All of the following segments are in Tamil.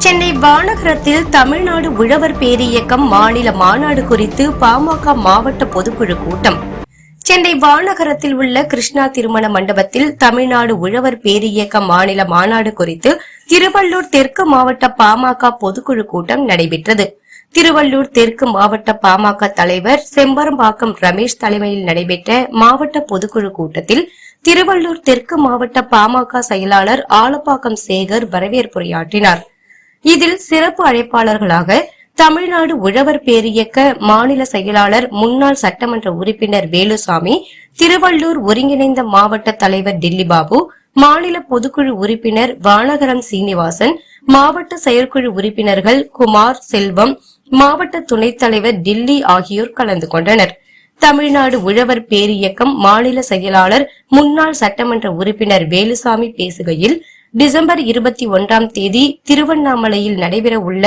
சென்னை வானகரத்தில் தமிழ்நாடு உழவர் பேரியக்கம் மாநில மாநாடு குறித்து பாமக மாவட்ட பொதுக்குழு கூட்டம். சென்னை வானகரத்தில் உள்ள கிருஷ்ணா திருமண மண்டபத்தில் தமிழ்நாடு உழவர் பேரியக்கம் மாநில மாநாடு குறித்து திருவள்ளூர் தெற்கு மாவட்ட பாமக பொதுக்குழு கூட்டம் நடைபெற்றது. திருவள்ளூர் தெற்கு மாவட்ட பாமக தலைவர் செம்பரம்பாக்கம் ரமேஷ் தலைமையில் நடைபெற்ற மாவட்ட பொதுக்குழு கூட்டத்தில் திருவள்ளூர் தெற்கு மாவட்ட பாமக செயலாளர் ஆலப்பாக்கம் சேகர் வரவேற்புரையாற்றினார். இதில் சிறப்பு அழைப்பாளர்களாக தமிழ்நாடு உழவர் பேரியக்க மாநில செயலாளர் முன்னாள் சட்டமன்ற உறுப்பினர் வேலுசாமி, திருவள்ளூர் ஒருங்கிணைந்த மாவட்ட தலைவர் டில்லிபாபு, மாநில பொதுக்குழு உறுப்பினர் வானகரம் சீனிவாசன், மாவட்ட செயற்குழு உறுப்பினர்கள் குமார், செல்வம், மாவட்ட துணைத் தலைவர் டில்லி ஆகியோர் கலந்து கொண்டனர். தமிழ்நாடு உழவர் பேரியக்கம் மாநில செயலாளர் முன்னாள் சட்டமன்ற உறுப்பினர் வேலுசாமி பேசுகையில், டிசம்பர் 21ஆம் தேதி திருவண்ணாமலையில் நடைபெற உள்ள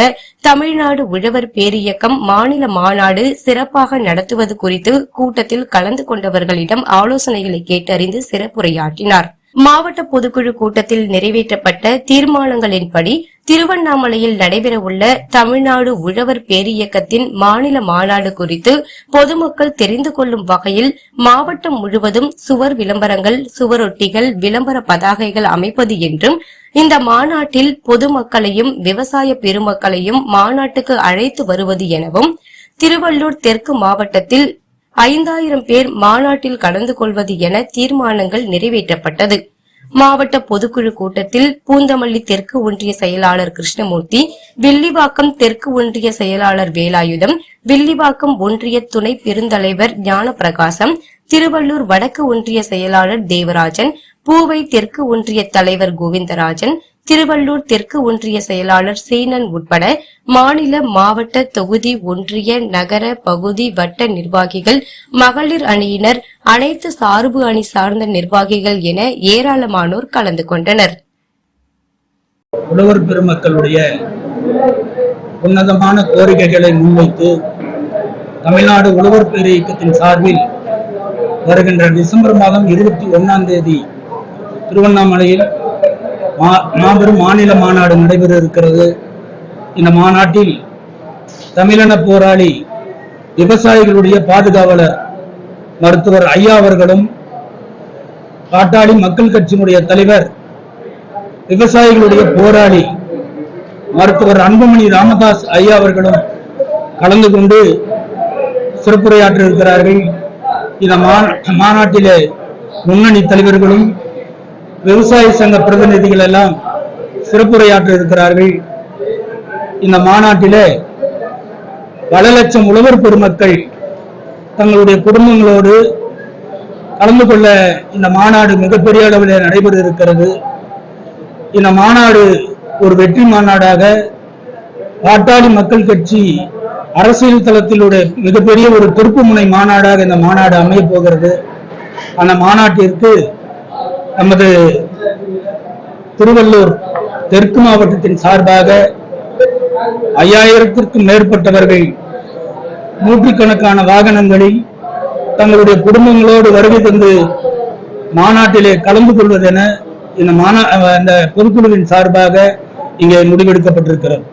தமிழ்நாடு உழவர் பேரியக்கம் மாநில மாநாடு சிறப்பாக நடத்துவது குறித்து கூட்டத்தில் கலந்து கொண்டவர்களிடம் ஆலோசனைகளை கேட்டறிந்து சிறப்புரையாற்றினார். மாவட்ட பொதுக்குழு கூட்டத்தில் நிறைவேற்றப்பட்ட தீர்மானங்களின்படி திருவண்ணாமலையில் நடைபெற உள்ள தமிழ்நாடு உழவர் பேரியக்கத்தின் மாநில மாநாடு குறித்து பொதுமக்கள் தெரிந்து கொள்ளும் வகையில் மாவட்டம் முழுவதும் சுவர் விளம்பரங்கள், சுவரொட்டிகள், விளம்பர பதாகைகள் அமைப்பது என்றும், இந்த மாநாட்டில் பொதுமக்களையும் விவசாய பெருமக்களையும் மாநாட்டுக்கு அழைத்து வருவது எனவும், திருவள்ளூர் தெற்கு மாவட்டத்தில் 5000 பேர் மாநாட்டில் கலந்து கொள்வது என தீர்மானங்கள் நிறைவேற்றப்பட்டது. மாவட்ட பொதுக்குழு கூட்டத்தில் பூந்தமல்லி தெற்கு ஒன்றிய செயலாளர் கிருஷ்ணமூர்த்தி, வில்லிவாக்கம் தெற்கு ஒன்றிய செயலாளர் வேலாயுதம், வில்லிவாக்கம் ஒன்றிய துணை பெருந்தலைவர் ஞானப்பிரகாசம், திருவள்ளூர் வடக்கு ஒன்றிய செயலாளர் தேவராஜன், பூவை தெற்கு ஒன்றிய தலைவர் கோவிந்தராஜன், திருவள்ளூர் தெற்கு ஒன்றிய செயலாளர் சீனன் உட்பட மாநில, மாவட்ட, தொகுதி, ஒன்றிய, நகர, பகுதி, வட்ட நிர்வாகிகள், மகளிர் அணியினர், அனைத்து சார்பு அணி சார்ந்த நிர்வாகிகள் என ஏராளமானோர் கலந்து கொண்டனர். உழவர் பெருமக்களுடைய உன்னதமான கோரிக்கைகளை முன்வைத்து தமிழ்நாடு உழவர் பேர் இயக்கத்தின் சார்பில் வருகின்ற டிசம்பர் மாதம் 21ஆம் தேதி திருவண்ணாமலையில் மாபெரும் மாநில மாநாடு நடைபெற இருக்கிறது. இந்த மாநாட்டில் தமிழின போராளி, விவசாயிகளுடைய பாதுகாவலர் மருத்துவர் ஐயா அவர்களும், பாட்டாளி மக்கள் கட்சியினுடைய தலைவர், விவசாயிகளுடைய போராளி மருத்துவர் அன்புமணி ராமதாஸ் ஐயா அவர்களும் கலந்து கொண்டு சிறப்புரையாற்ற இருக்கிறார்கள். இந்த மாநாட்டிலே முன்னணி தலைவர்களும் விவசாய சங்க பிரதிநிதிகள் எல்லாம் சிறப்புரையாற்ற இருக்கிறார்கள். இந்த மாநாட்டிலே பல லட்சம் உழவர் பெருமக்கள் தங்களுடைய குடும்பங்களோடு கலந்து கொள்ள இந்த மாநாடு மிகப்பெரிய அளவில் நடைபெற இருக்கிறது. இந்த மாநாடு ஒரு வெற்றி மாநாடாக பாட்டாளி மக்கள் கட்சி அரசியல் தளத்திலுடைய மிகப்பெரிய ஒரு திருப்புமுனை மாநாடாக இந்த மாநாடு அமைய போகிறது. அந்த மாநாட்டிற்கு நமது திருவள்ளூர் தெற்கு மாவட்டத்தின் சார்பாக 5000த்திற்கும் மேற்பட்டவர்கள் நூற்றுக்கணக்கான வாகனங்களில் தங்களுடைய குடும்பங்களோடு வருகை தந்து மாநாட்டிலே கலந்து கொள்வதென இந்த பொதுக்குழுவின் சார்பாக இங்கே முடிவெடுக்கப்பட்டிருக்கிறது.